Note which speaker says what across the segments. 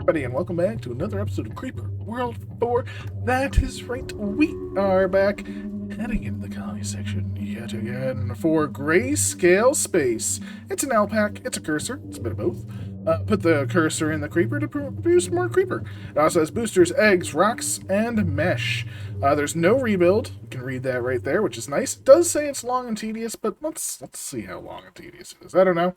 Speaker 1: everybody, and welcome back to another episode of Creeper World 4. That is right, we are back, heading into the colony section yet again for Greyscale Space. It's an LPAC, it's a cursor, it's a bit of both. Put the cursor in the creeper to produce more creeper. It also has boosters, eggs, rocks, and mesh. There's no rebuild. You can read that right there, which is nice. It does say it's long and tedious, but let's see how long and tedious it is. I don't know.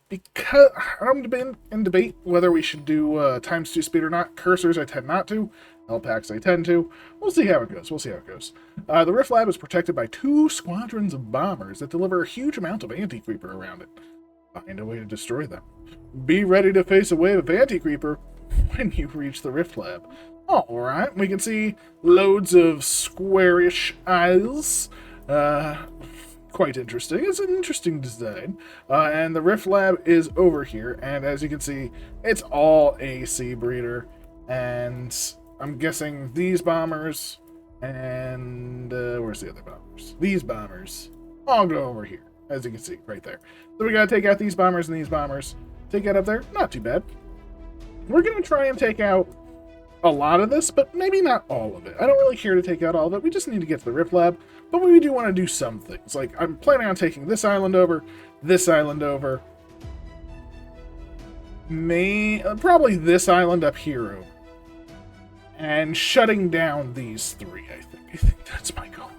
Speaker 1: Because I'm in debate whether we should do ×2 speed or not. Cursors I tend not to. LPACs I tend to. We'll see how it goes. The Rift Lab is protected by 2 squadrons of bombers that deliver a huge amount of anti-creeper around it. Find a way to destroy them. Be ready to face a wave of anti-creeper when you reach the Rift Lab. Alright, we can see loads of squarish isles. Quite interesting. It's an interesting design. And the Rift Lab is over here, and as you can see, it's all AC breeder. And I'm guessing these bombers and where's the other bombers? These bombers all go over here, as you can see right there. So we gotta take out these bombers and these bombers. Take that up there, not too bad. We're gonna try and take out a lot of this, but maybe not all of it. I don't really care to take out all of it. We just need to get to the Rift Lab, but we do want to do some things. Like, I'm planning on taking this island over, probably this island up here over, and shutting down these 3, I think that's my goal.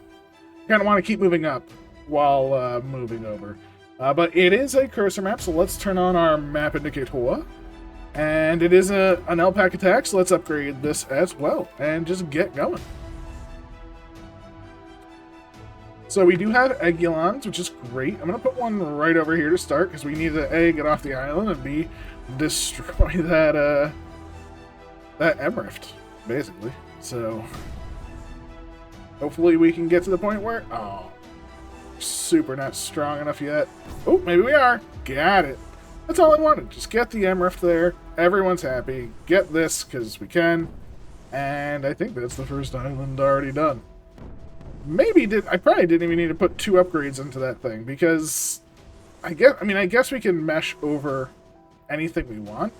Speaker 1: Kind of want to keep moving up while moving over. But it is a cursor map, so let's turn on our map indicator. And it is an LPAC attack, so let's upgrade this as well and just get going. So we do have Eggulons, which is great. I'm going to put one right over here to start because we need to A, get off the island, and B, destroy that Emrift, basically. So hopefully we can get to the point where... Oh, super not strong enough yet. Oh, maybe we are. Got it. That's all I wanted. Just get the Emrift there. Everyone's happy. Get this, because we can. And I think that's the first island already done. I probably didn't even need to put 2 upgrades into that thing, because I guess we can mesh over anything we want.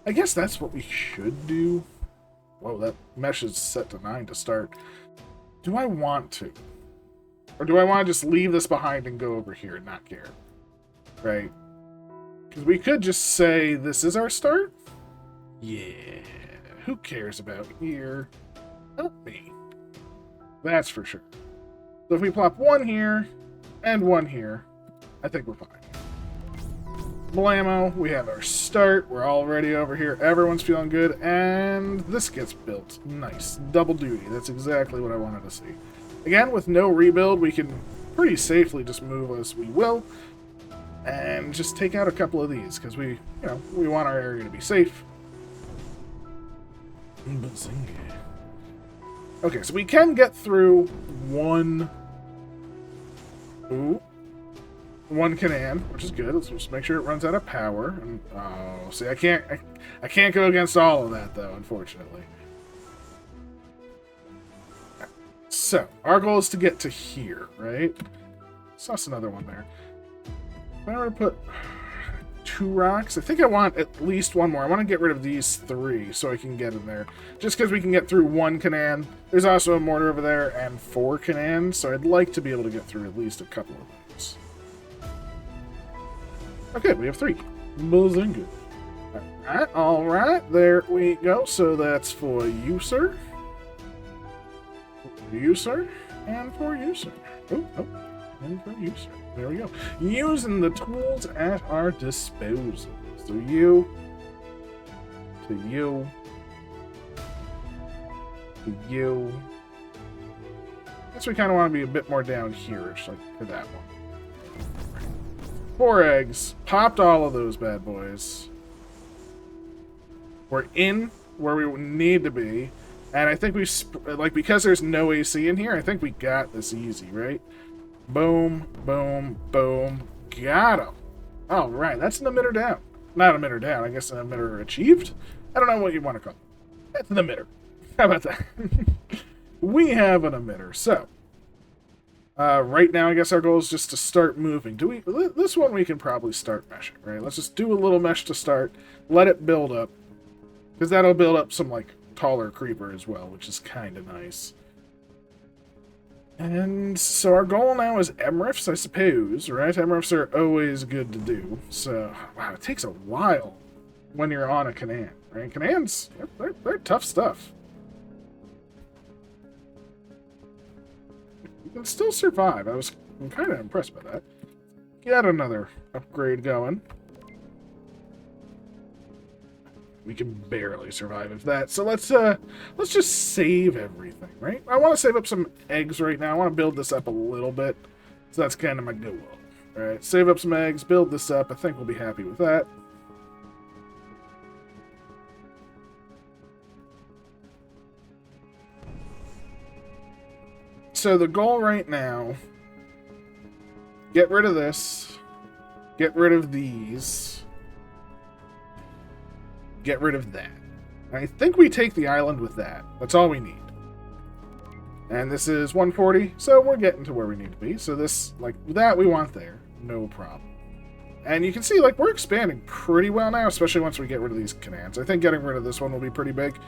Speaker 1: I guess that's what we should do. Whoa, that mesh is set to 9 to start. Do I want to? Or do I want to just leave this behind and go over here and not care? Right? Because we could just say this is our start? Yeah, who cares about here? Not me. That's for sure. So if we plop 1 here and 1 here, I think we're fine. Blammo, we have our start. We're already over here. Everyone's feeling good, and this gets built. Nice. Double duty. That's exactly what I wanted to see. Again, with no rebuild, we can pretty safely just move as we will. And just take out a couple of these, because we want our area to be safe. Okay, so we can get through one cannon, which is good. Let's just make sure it runs out of power. And see, I can't go against all of that though, unfortunately. So our goal is to get to here, right? Saw another one there. If I were to put 2 rocks, I think I want at least 1 more. I want to get rid of these 3 so I can get in there. Just because we can get through 1 cannon. There's also a mortar over there and 4 cannons, so I'd like to be able to get through at least a couple of those. Okay, we have 3. Bazinga. Alright, there we go. So that's for you, sir. For you, sir. And for you, sir. Oh. And for you, sir. There we go. Using the tools at our disposal. So you, to you, to you. I guess we kind of want to be a bit more down here-ish, like for that one. 4 eggs. Popped all of those bad boys. We're in where we need to be. And I think because there's no AC in here, I think we got this easy, right? Boom, boom, boom. Got him. All right, that's an emitter down. Not an emitter down. I guess an emitter achieved. I don't know what you want to call it. That's an emitter. How about that? We have an emitter. So, right now, I guess our goal is just to start moving. This one we can probably start meshing, right? Let's just do a little mesh to start. Let it build up. Because that'll build up some, like, taller creeper as well, which is kind of nice. And so our goal now is emerifs, I suppose, right? Emerifs are always good to do. So, wow, it takes a while when you're on a Canaan, right? Canaans, they're tough stuff. You can still survive. I'm kind of impressed by that. Get another upgrade going. We can barely survive if that. So let's just save everything, right? I want to save up some eggs right now. I want to build this up a little bit. So that's kind of my goal. All right, save up some eggs, build this up. I think we'll be happy with that. So the goal right now, get rid of this, get rid of these, get rid of that. I think we take the island with that. That's all we need. And this is 140, so we're getting to where we need to be. So this, like, that we want there. No problem. And you can see, like, we're expanding pretty well now, especially once we get rid of these Canaans. I think getting rid of this one will be pretty big,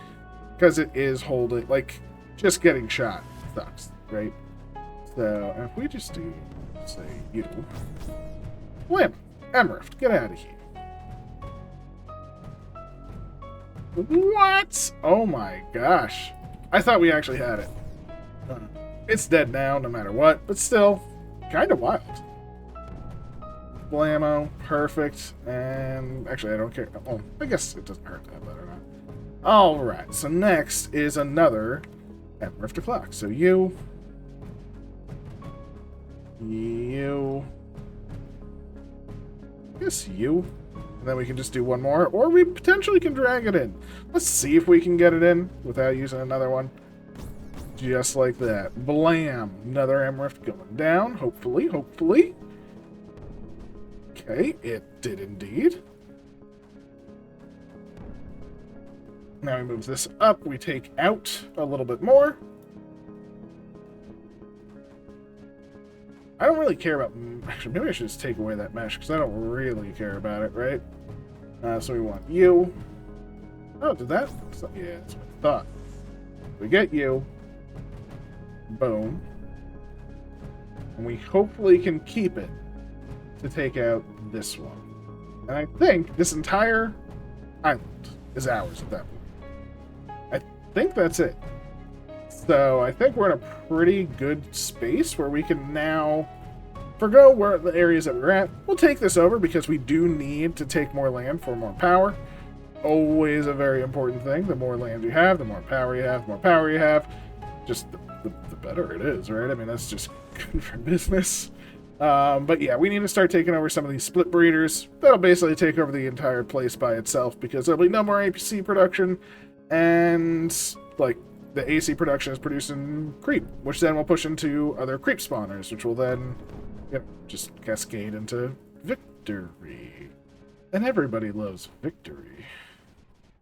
Speaker 1: because it is holding, like, just getting shot sucks, right? So, if we just do, say, you. Wham! Emerift, get out of here. What? Oh my gosh. I thought we actually had it. It's dead now, no matter what, but still, kind of wild. Blammo, perfect, and actually I don't care. Oh, I guess it doesn't hurt that bad or not. Alright, so next is another Emerift o'clock. So you, I guess you. And then we can just do one more, or we potentially can drag it in. Let's see if we can get it in without using another one. Just like that. Blam! Another Emerift going down, hopefully, hopefully. Okay, it did indeed. Now we move this up, we take out a little bit more. I don't really care about... Actually, maybe I should just take away that mesh, because I don't really care about it, right? So we want you. Oh, did that? Yeah, that's what I thought. We get you. Boom. And we hopefully can keep it to take out this one. And I think this entire island is ours at that point. I think that's it. So I think we're in a pretty good space where we can now forgo where the areas that we're at. We'll take this over because we do need to take more land for more power. Always a very important thing. The more land you have, the more power you have, the more power you have, just the better it is, right? I mean, that's just good for business. But yeah, we need to start taking over some of these split breeders. That'll basically take over the entire place by itself because there'll be no more APC production, and like the AC production is producing creep, which then will push into other creep spawners, which will then just cascade into victory. And everybody loves victory.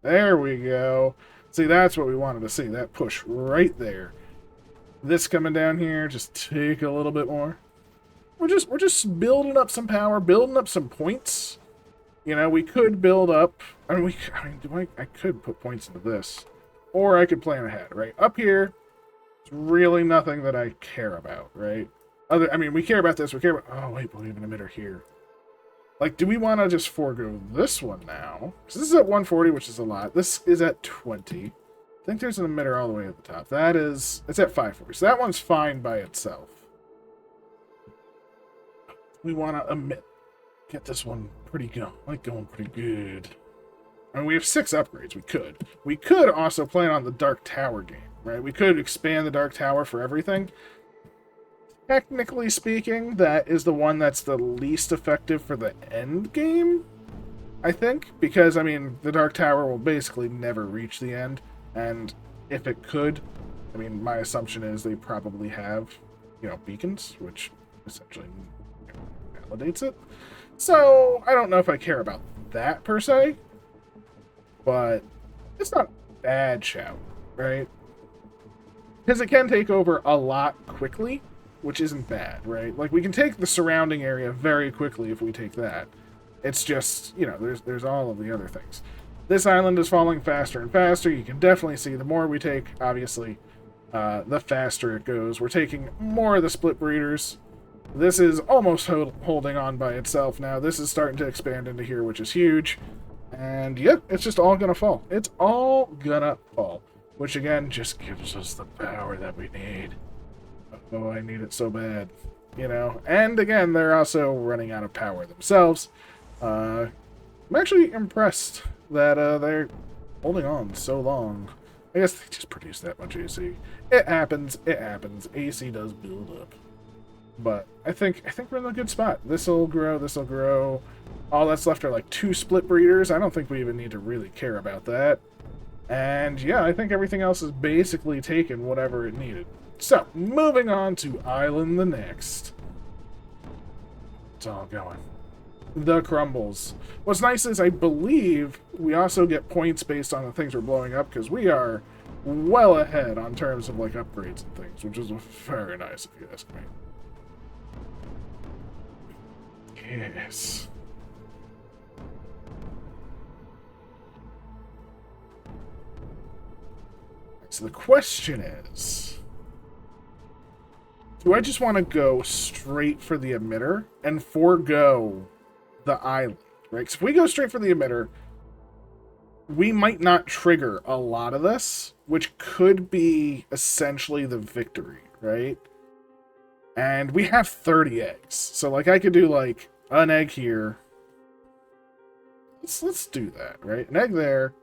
Speaker 1: There we go. See, that's what we wanted to see, that push right there. This coming down here, just take a little bit more. We're just building up some power, building up some points. You know, we could build up. I could put points into this, or I could plan ahead. Right up here, it's really nothing that I care about. Right? We care about this. We care about. Oh wait, we have an emitter here. Like, do we want to just forego this one now? Because this is at 140, which is a lot. This is at 20. I think there's an emitter all the way at the top. It's at 540. So that one's fine by itself. We want to emit. Get this one going pretty good. I mean, we have 6 upgrades. We could also plan on the Dark Tower game, right? We could expand the Dark Tower for everything. Technically speaking, that is the one that's the least effective for the end game, I think. Because, I mean, the Dark Tower will basically never reach the end. And if it could, I mean, my assumption is they probably have, beacons, which essentially validates it. So, I don't know if I care about that, per se. But it's not a bad shout, right? Because it can take over a lot quickly, which isn't bad, right? Like, we can take the surrounding area very quickly if we take that. It's just, there's all of the other things. This island is falling faster and faster. You can definitely see the more we take, obviously, the faster it goes. We're taking more of the split breeders. This is almost holding on by itself now. This is starting to expand into here, which is huge. And yep, it's just all gonna fall. It's all gonna fall. Which again, just gives us the power that we need. Oh, I need it so bad. You know? And again, they're also running out of power themselves. I'm actually impressed that they're holding on so long. I guess they just produce that much AC. It happens. It happens. AC does build up. But I think we're in a good spot. This'll grow. This'll grow. All that's left are like 2 split breeders. I don't think we even need to really care about that. And yeah, I think everything else is basically taken whatever it needed. So, moving on to Island the next. It's all going. The crumbles. What's nice is I believe we also get points based on the things we're blowing up, because we are well ahead on terms of like upgrades and things, which is very nice if you ask me. Yes. So the question is, do I just want to go straight for the emitter and forego the island, right? Because if we go straight for the emitter, we might not trigger a lot of this, which could be essentially the victory, right? And we have 30 eggs. So, like, I could do, like, an egg here. Let's do that, right? An egg there.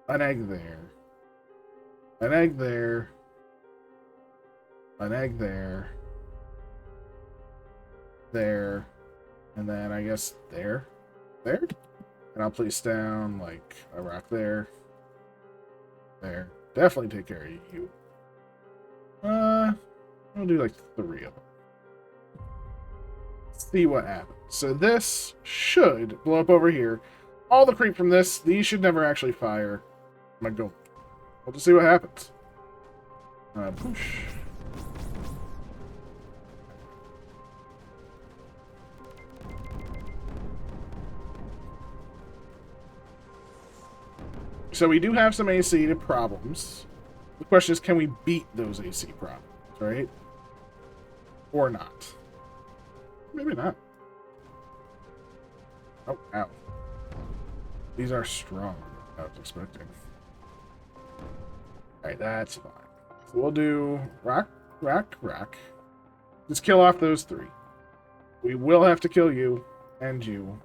Speaker 1: An egg there. An egg there. An egg there. There. And then, I guess, there. There? And I'll place down, like, a rock there. There. Definitely take care of you. I'll do, like, 3 of them. See what happens. So this should blow up over here. All the creep from this, these should never actually fire. I'm gonna go. We'll just see what happens. Push. So we do have some AC problems. The question is, can we beat those AC problems, right? Or not? Maybe not. Oh, ow. These are strong. I was expecting. Alright, that's fine. So we'll do rock, rock, rock. Just kill off those 3. We will have to kill you and you.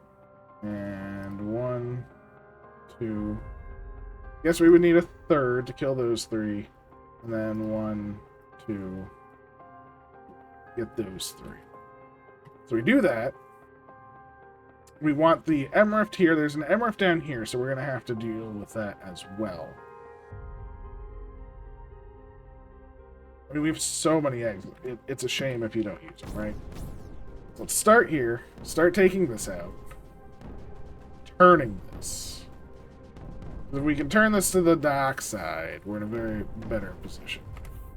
Speaker 1: And 1, 2. Guess we would need a 3rd to kill those 3. And then 1, 2. Get those 3. So we do that. We want the M-Rift here. There's an M-Rift down here, so we're going to have to deal with that as well. I mean, we have so many eggs. It's a shame if you don't use them, right? So let's start here. Start taking this out. Turning this. If we can turn this to the dock side, we're in a very better position.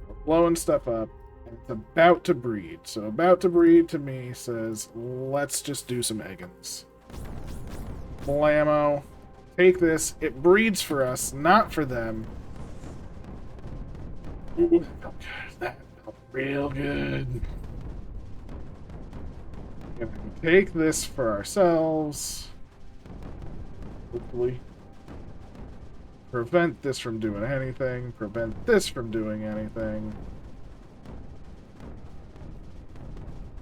Speaker 1: We're blowing stuff up. And it's about to breed. So about to breed to me says, let's just do some eggins. Blammo. Take this. It breeds for us, not for them. Ooh, that felt good. That felt real good. We're gonna take this for ourselves. Hopefully. Prevent this from doing anything. Prevent this from doing anything.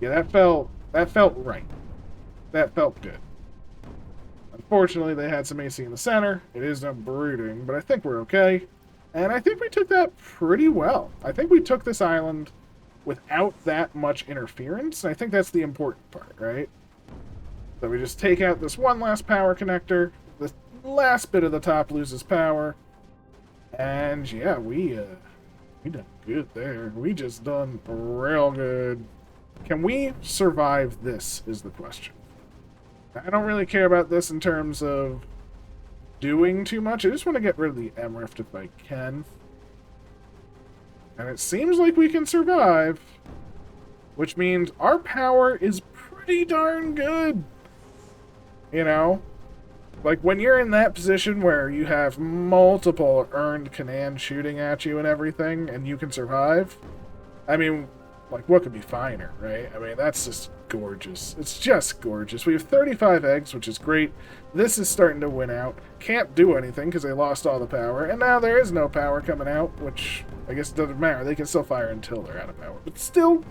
Speaker 1: Yeah, that felt right. That felt good. Unfortunately, they had some AC in the center. It is no brooding, but I think we're okay. And I think we took that pretty well. I think we took this island without that much interference, and I think that's the important part, right? So we just take out this one last power connector. The last bit of the top loses power. And yeah, we done good there. We just done real good. Can we survive this is the question. I don't really care about this in terms of doing too much. I just want to get rid of the M-Rift if I can. And it seems like we can survive. Which means our power is pretty darn good. You know? Like, when you're in that position where you have multiple earned Canaan shooting at you and everything, and you can survive, I mean, like, what could be finer, right? I mean, that's just gorgeous. It's just gorgeous. We have 35 eggs, which is great. This is starting to win out. Can't do anything because they lost all the power, and now there is no power coming out, which I guess doesn't matter. They can still fire until they're out of power. But still,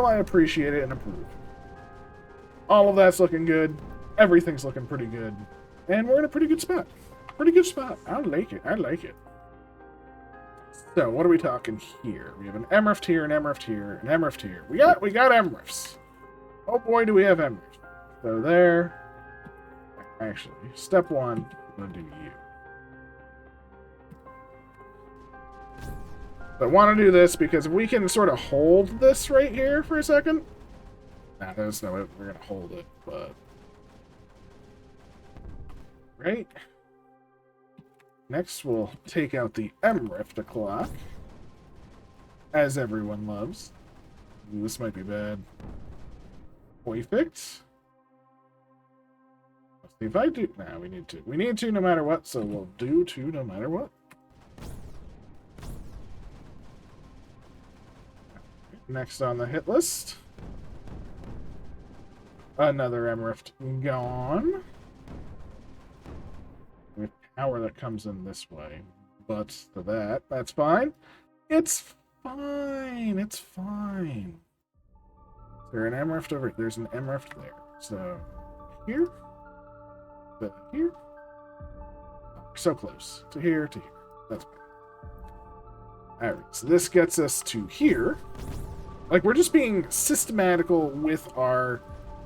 Speaker 1: I appreciate it and approve. All of that's looking good. Everything's looking pretty good. And we're in a pretty good spot. Pretty good spot. I like it. I like it. So, what are we talking here? We have an Emrift here, an Emrift here, an Emrift here. We got Emrifts. Oh boy, do we have Emrifts. So there. Actually, step one, I'm going to do you. I want to do this because if we can sort of hold this right here for a second. Nah, there's no way we're going to hold it, but... Right? Next, we'll take out the Emrift clock. As everyone loves. Ooh, this might be bad. Perfect. See if I do... Nah, we need to. We need to no matter what, so we'll do two no matter what. Next on the hit list. Another Emrift gone. With power that comes in this way. But to that, that's fine. It's fine. It's fine. Is there an Emrift over? There's an Emrift there. So, here. But here. Oh, so close. To here, to here. That's fine. Alright, so this gets us to here. Like, we're just being systematical with our,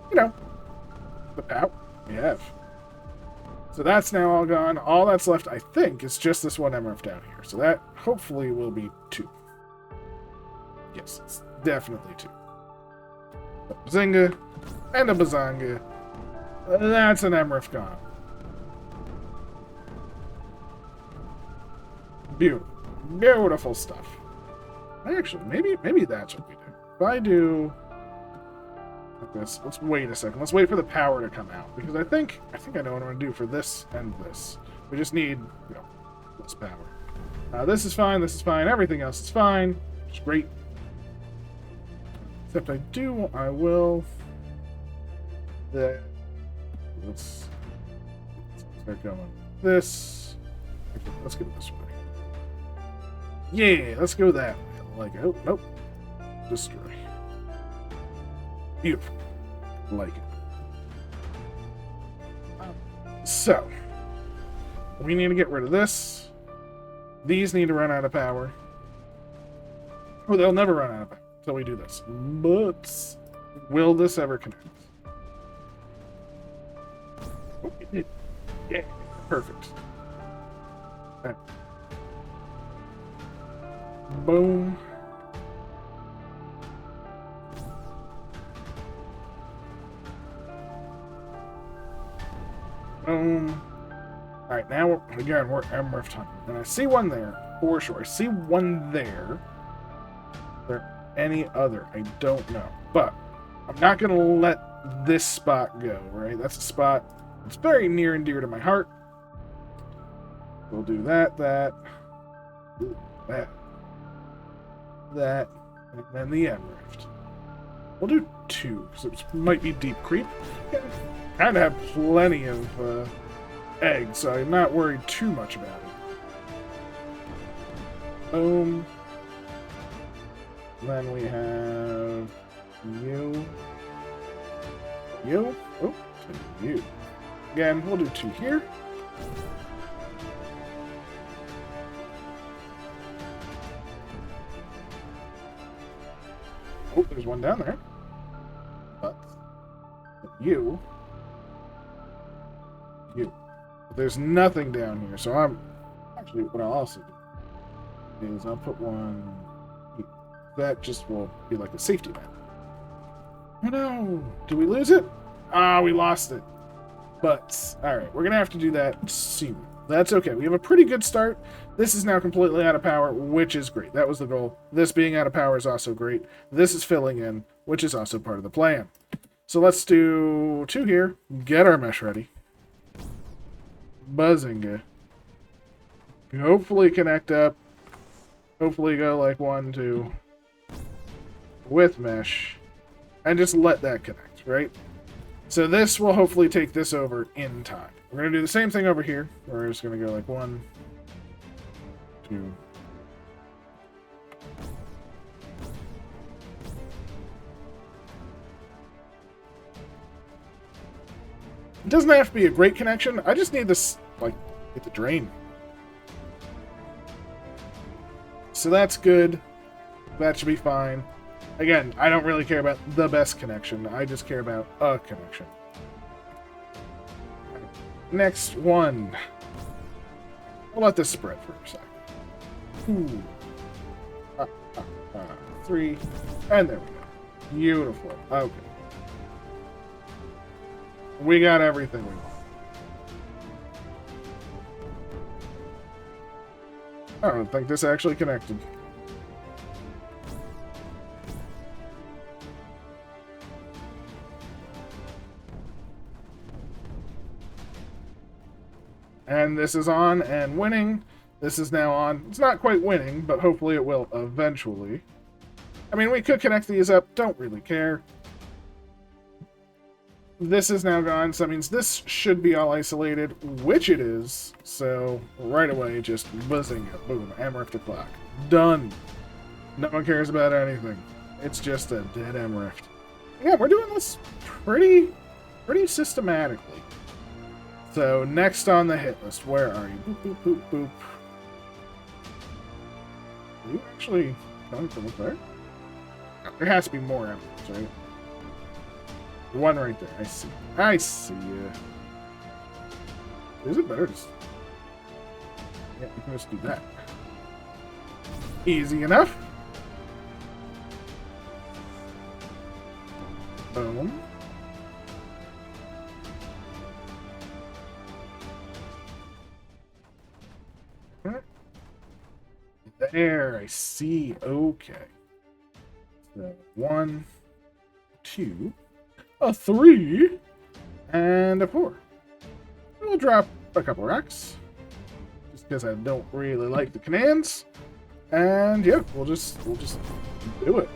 Speaker 1: you know, the power we have. So that's now all gone. All that's left, I think, is just this one Emrift down here. So that hopefully will be two. Yes, it's definitely two. A Bazinga and a Bazanga. That's an Emrift gone. Beautiful. Beautiful stuff. Actually, maybe that's what we do. If I do like this, let's wait a second. Let's wait for the power to come out because I think I know what I'm gonna do for this and this. We just need, you know, less power. This is fine. This is fine. Everything else is fine. Which is great. Except I will. Let's start going. This. Let's go this way. Yeah, let's go that way. Like, oh, nope. Destroy. Beautiful. Like it. So, we need to get rid of this. These need to run out of power. Oh, they'll never run out of power until we do this. But, will this ever connect? Oh, it did. Yeah, perfect. Okay. Boom. Boom. Alright, now we're Emrift hunting. And I see one there, for sure. I see one there. Is there any other? I don't know. But I'm not going to let this spot go, right? That's a spot that's very near and dear to my heart. We'll do that, that, and then the Emrift. We'll do two, because it might be deep creep. Kind of have plenty of eggs, so I'm not worried too much about it. Boom. Then we have you. You. Oh, and you. Again, we'll do two here. Oh, there's one down there. But you. But there's nothing down here, so I'm actually what I'll also do is I'll put one here. That just will be like a safety net. Oh no! Did we lose it? Ah, we lost it. But alright, we're gonna have to do that soon. That's okay. We have a pretty good start. This is now completely out of power, which is great. That was the goal. This being out of power is also great. This is filling in, which is also part of the plan. So let's do two here. Get our mesh ready. Buzzinga. Hopefully connect up. Hopefully go like 1, 2. With mesh. And just let that connect, right? So this will hopefully take this over in time. We're going to do the same thing over here. We're just going to go like 1, 2. It doesn't have to be a great connection. I just need this, like, get the drain. So that's good. That should be fine. Again, I don't really care about the best connection. I just care about a connection. Next one. I'll let this spread for a second. 3. And there we go. Beautiful. Okay. We got everything we want. I don't think this actually connected. And this is on and winning. This is now on. It's not quite winning, but hopefully it will eventually. I mean, we could connect these up. Don't really care. This is now gone, so that means this should be all isolated, which it is. So, right away, just buzzing. Boom. Amrift o'clock. Done. No one cares about anything. It's just a dead Amrift. Yeah, we're doing this pretty systematically. So, next on the hit list, where are you? Boop, boop, boop, boop. Are you actually coming from up there? There has to be more Amrifts, right? One right there. I see. I see you. Is it better to... Yeah, we can just do that. Easy enough. Boom. There, I see. Okay. So 1, 2, a 3, and a 4. We'll drop a couple rocks, just because I don't really like the commands. And yeah, we'll just do it.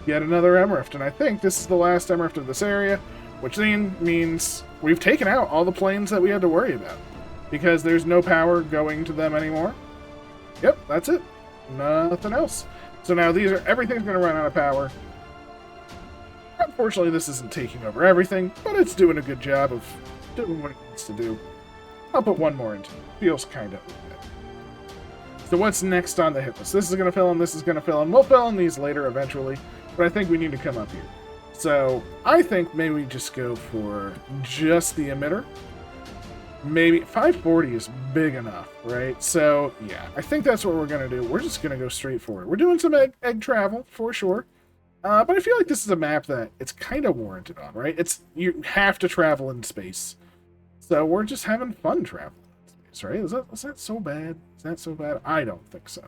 Speaker 1: Get another Emrift, and I think this is the last Emrift of this area, which then means we've taken out all the planes that we had to worry about, because there's no power going to them anymore. Yep, that's it. Nothing else. So now everything's going to run out of power. Unfortunately, this isn't taking over everything, but it's doing a good job of doing what it needs to do. I'll put one more into it. Feels kind of good. So what's next on the hit list? This is going to fill in, this is going to fill in. We'll fill in these later eventually, but I think we need to come up here. So I think maybe we just go for just the emitter. Maybe 540 is big enough, right? So yeah, I think that's what we're going to do. We're just going to go straight for it. We're doing some egg travel for sure. But I feel like this is a map that it's kind of warranted on, right? You have to travel in space. So we're just having fun traveling in space, right? Is that so bad? Is that so bad? I don't think so.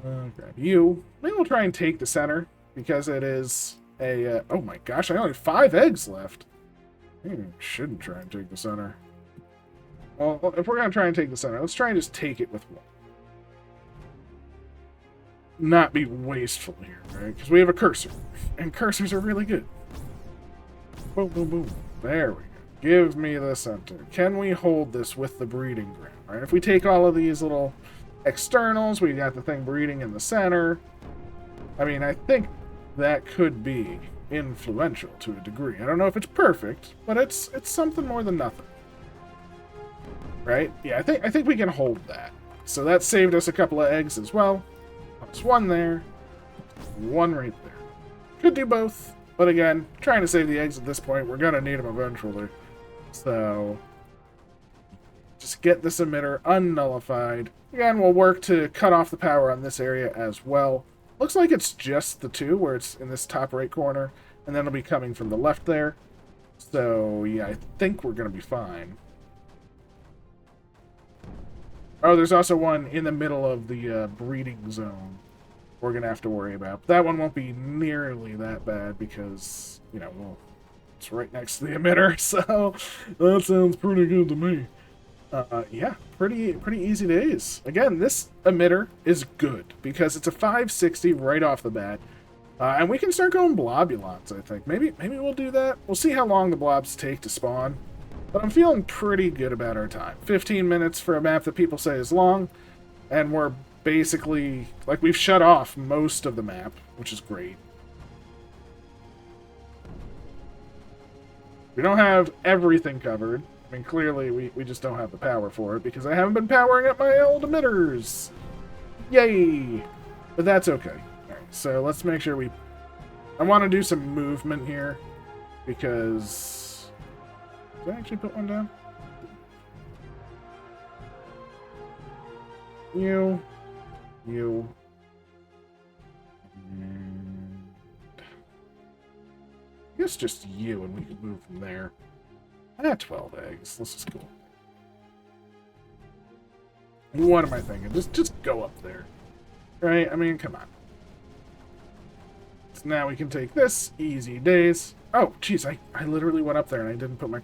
Speaker 1: Grab you. Maybe we'll try and take the center, because it is a... oh my gosh, I only have 5 eggs left. Maybe we shouldn't try and take the center. Well, if we're going to try and take the center, let's try and just take it with 1. Not be wasteful here, right? Because we have a cursor, and cursors are really good. Boom, boom, boom. There we go. Give me the center. Can we hold this with the breeding ground, right? If we take all of these little externals, we got the thing breeding in the center. I mean, I think that could be influential to a degree. I don't know if it's perfect, but it's something more than nothing. Right? Yeah, I think we can hold that. So that saved us a couple of eggs as well. There's 1 there, 1 right there. Could do both, but again, trying to save the eggs at this point. We're gonna need them eventually. So just get this emitter unnullified. Again, we'll work to cut off the power on this area as well. Looks like it's just the 2 where it's in this top right corner, and then it'll be coming from the left there. So yeah, I think we're gonna be fine. Oh, there's also one in the middle of the breeding zone we're going to have to worry about. That one won't be nearly that bad because, you know, it's right next to the emitter, so that sounds pretty good to me. Yeah, pretty easy days. Again, this emitter is good because it's a 560 right off the bat. And we can start going blobulons, I think. Maybe we'll do that. We'll see how long the blobs take to spawn. But I'm feeling pretty good about our time. 15 minutes for a map that people say is long. And we're basically... like, we've shut off most of the map, which is great. We don't have everything covered. I mean, clearly we just don't have the power for it because I haven't been powering up my old emitters. Yay! But that's okay. So let's make sure I want to do some movement here because... did I actually put one down? You. And... I guess just you, and we can move from there. I got 12 eggs. This is cool. What am I thinking? Just go up there. Right? I mean, come on. Now we can take this. Easy days. Oh, jeez, I literally went up there and I didn't put my...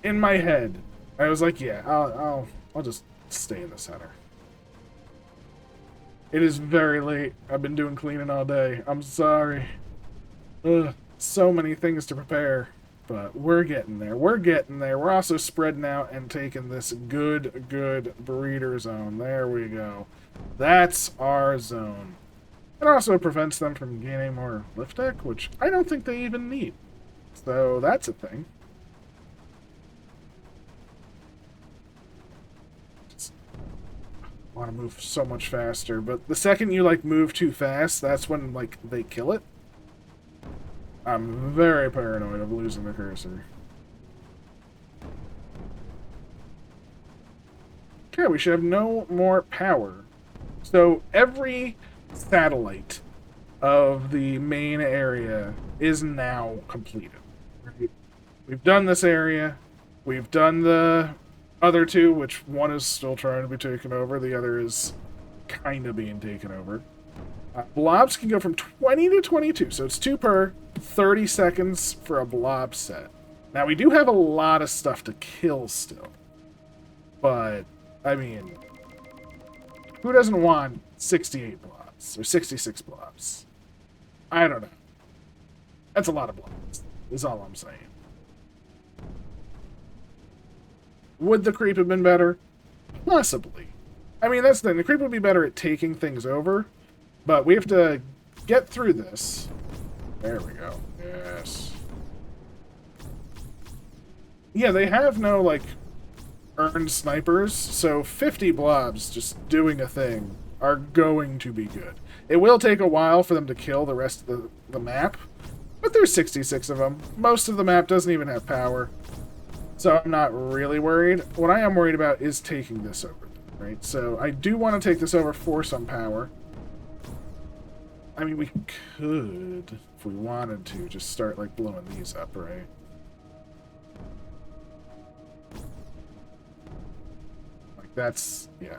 Speaker 1: in my head, I was like, yeah, I'll just stay in the center. It is very late. I've been doing cleaning all day. I'm sorry. Ugh, so many things to prepare. But we're getting there. We're getting there. We're also spreading out and taking this good breeder zone. There we go. That's our zone. It also prevents them from gaining more lift deck, which I don't think they even need. So that's a thing. Just want to move so much faster, but the second you like move too fast, that's when like they kill it. I'm very paranoid of losing the cursor. Okay, we should have no more power. So every satellite of the main area is now completed. Right? We've done this area. We've done the other two, which one is still trying to be taken over. The other is kind of being taken over. Blobs can go from 20 to 22, so it's 2 per 30 seconds for a blob set. Now, we do have a lot of stuff to kill still. But, I mean, who doesn't want 68 blobs? Or 66 blobs? I don't know. That's a lot of blobs, is all I'm saying. Would the creep have been better? Possibly. I mean, that's the thing. The creep would be better at taking things over, but we have to get through this. There we go. Yes. Yeah, they have no, like, earned snipers, so 50 blobs just doing a thing are going to be good. It will take a while for them to kill the rest of the map, but there's 66 of them. Most of the map doesn't even have power, so I'm not really worried. What I am worried about is taking this over, right? So I do want to take this over for some power. I mean, we could, if we wanted to, just start, like, blowing these up, right? Like, that's, yeah.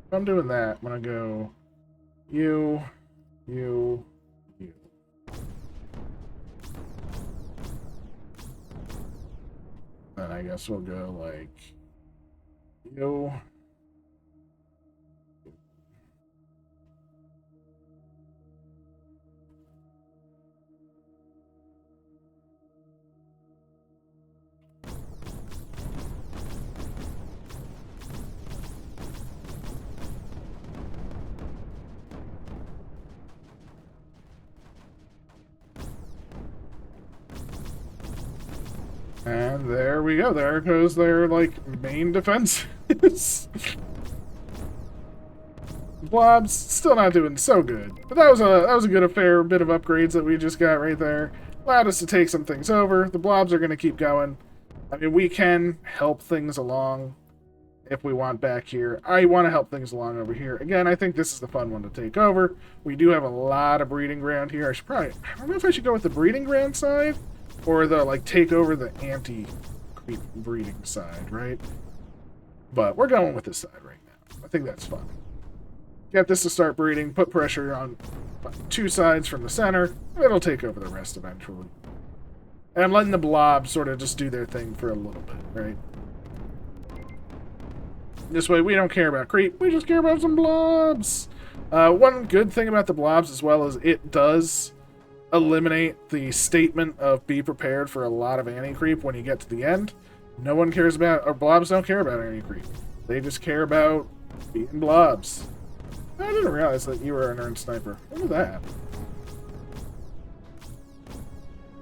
Speaker 1: If I'm doing that, I'm gonna go you. Then I guess we'll go, like, you. And there we go. There goes their, like, main defenses. Blobs still not doing so good, but that was a good fair bit of upgrades that we just got right there. Allowed us to take some things over. The blobs are going to keep going. I mean, we can help things along if we want back here. I want to help things along over here. Again, I think this is the fun one to take over. We do have a lot of breeding ground here. I don't know if I should go with the breeding ground side or the, like, take over the anti-creep breeding side, right? But we're going with this side right now. I think that's fun. Get this to start breeding, put pressure on 2 sides from the center, and it'll take over the rest eventually. And I'm letting the blobs sort of just do their thing for a little bit, right? This way, we don't care about creep. We just care about some blobs. One good thing about the blobs as well is it does eliminate the statement of be prepared for a lot of anti-creep when you get to the end. No one cares about, or blobs don't care about anti-creep. They just care about beating blobs. I didn't realize that you were an earned sniper. Look at that.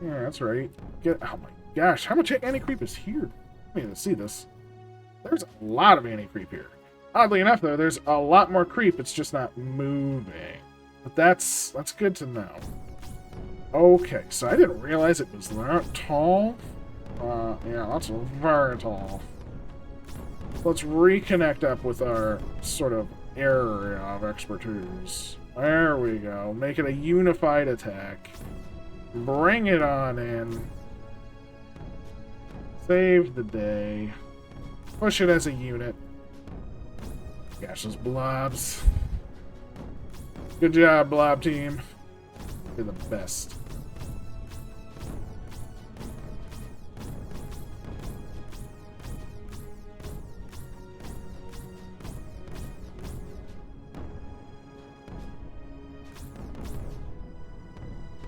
Speaker 1: Yeah, that's right. Oh my gosh, how much anti-creep is here? I mean, to see this. There's a lot of anti-creep here. Oddly enough, though, there's a lot more creep. It's just not moving. But that's good to know. Okay, so I didn't realize it was that tall. Yeah, that's very tall. Let's reconnect up with our sort of area of expertise. There we go. Make it a unified attack. Bring it on in. Save the day. Push it as a unit. Gosh, those blobs. Good job, blob team. You're the best.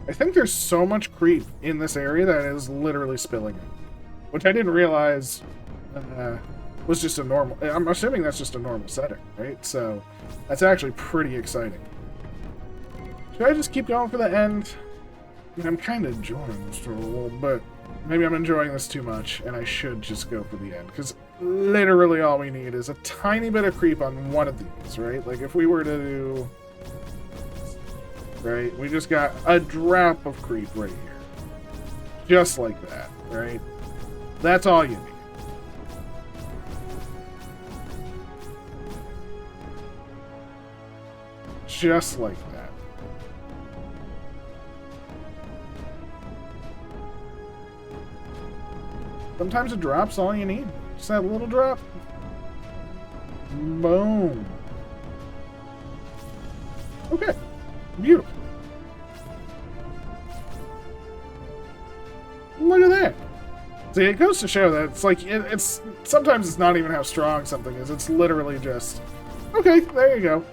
Speaker 1: I think there's so much creep in this area that it is literally spilling it. Which I didn't realize was just a normal... I'm assuming that's just a normal setting, right? So that's actually pretty exciting. Should I just keep going for the end? I mean, I'm kind of enjoying this for a little bit. Maybe I'm enjoying this too much, and I should just go for the end. Because literally all we need is a tiny bit of creep on one of these, right? Like if we were to do... Right? We just got a drop of creep right here. Just like that, right? That's all you need. Just like that. Sometimes a drop's all you need. Just that little drop. Boom. Okay. Beautiful. Look at that. See, it goes to show that it's like, it's sometimes it's not even how strong something is. It's literally just, okay, there you go.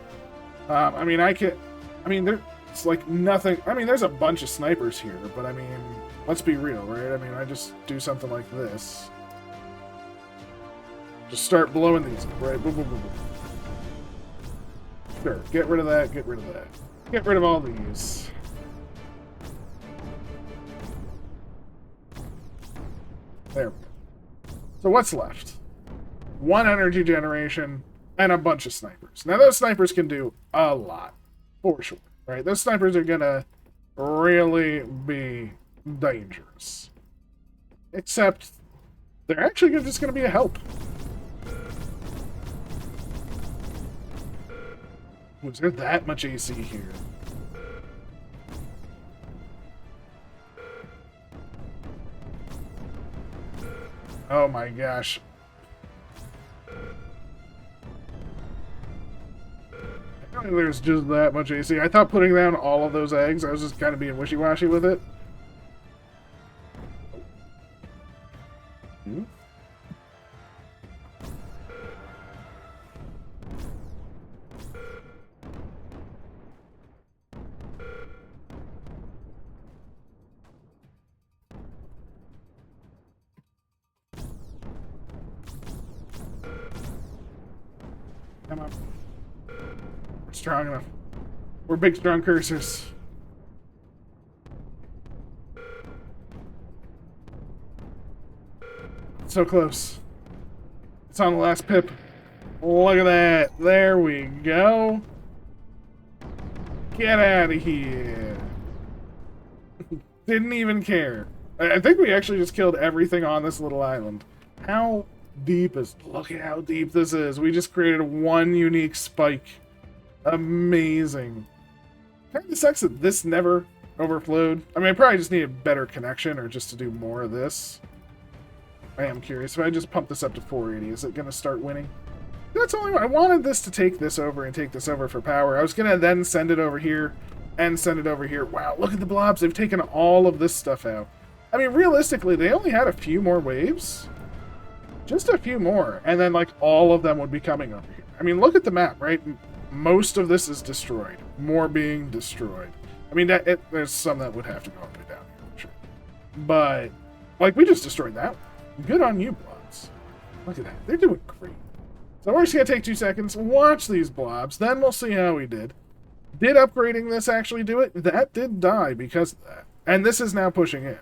Speaker 1: I mean, there's like nothing. I mean, there's a bunch of snipers here, but I mean, let's be real, right? I mean, I just do something like this. Just start blowing these up, right? Boom, boom, boom, boom. Sure, get rid of that, get rid of that. Get rid of all these. There we go. So what's left? One energy generation and a bunch of snipers. Now those snipers can do a lot, for sure, right? Those snipers are gonna really be dangerous. Except they're actually just gonna be a help. Was there that much AC here? Oh my gosh. I don't think there's just that much AC. I thought putting down all of those eggs, I was just kind of being wishy-washy with it. Hmm? Come on. We're strong enough. We're big, strong cursors. So close. It's on the last pip. Look at that. There we go. Get out of here. Didn't even care. I think we actually just killed everything on this little island. How deep is... Look at how deep this is. We just created one unique spike. Amazing. Kind of sucks that this never overflowed. I mean, I probably just need a better connection or just to do more of this. I am curious. If I just pump this up to 480, is it going to start winning? That's only one. I wanted this to take this over and take this over for power. I was going to then send it over here and send it over here. Wow, look at the blobs. They've taken all of this stuff out. I mean, realistically, they only had a few more waves. Just a few more. And then, like, all of them would be coming over here. I mean, look at the map, right? Most of this is destroyed. More being destroyed. I mean, there's some that would have to go all the way down here, for sure. But, like, we just destroyed that one. Good on you, blobs. Look at that. They're doing great. So we're just going to take 2 seconds, watch these blobs, then we'll see how we did. Did upgrading this actually do it? That did die because of that. And this is now pushing in.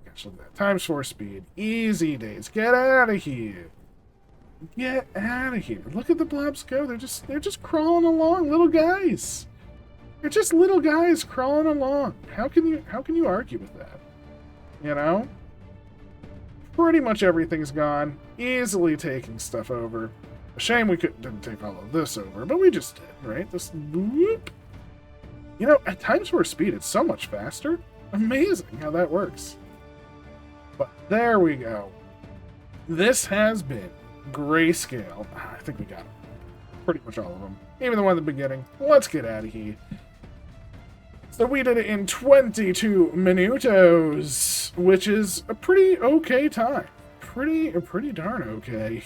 Speaker 1: Gosh, look at that. ×4 speed. Easy days. Get out of here. Get out of here. Look at the blobs go. They're just crawling along, little guys. They're just little guys crawling along. How can you argue with that? You know? Pretty much everything's gone. Easily taking stuff over. A shame we didn't take all of this over, but we just did, right? This whoop. You know, at ×4 speed, it's so much faster. Amazing how that works. But there we go. This has been Greyscale. I think we got pretty much all of them. Even the one at the beginning. Let's get out of here. So we did it in 22 minutos, which is a pretty okay time. Pretty darn okay.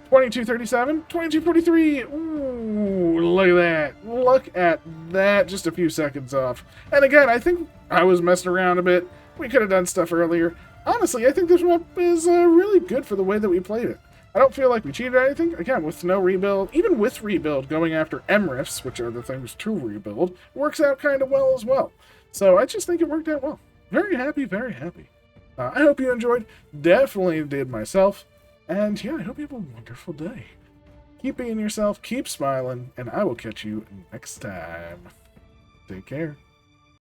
Speaker 1: 22:37, 22:43. Ooh, look at that. Look at that. Just a few seconds off. And again, I think I was messing around a bit. We could have done stuff earlier. Honestly, I think this map is really good for the way that we played it. I don't feel like we cheated or anything. Again, with no rebuild, even with rebuild, going after MRIFs, which are the things to rebuild, works out kind of well as well. So I just think it worked out well. Very happy, very happy. I hope you enjoyed. Definitely did myself. And yeah, I hope you have a wonderful day. Keep being yourself, keep smiling, and I will catch you next time. Take care.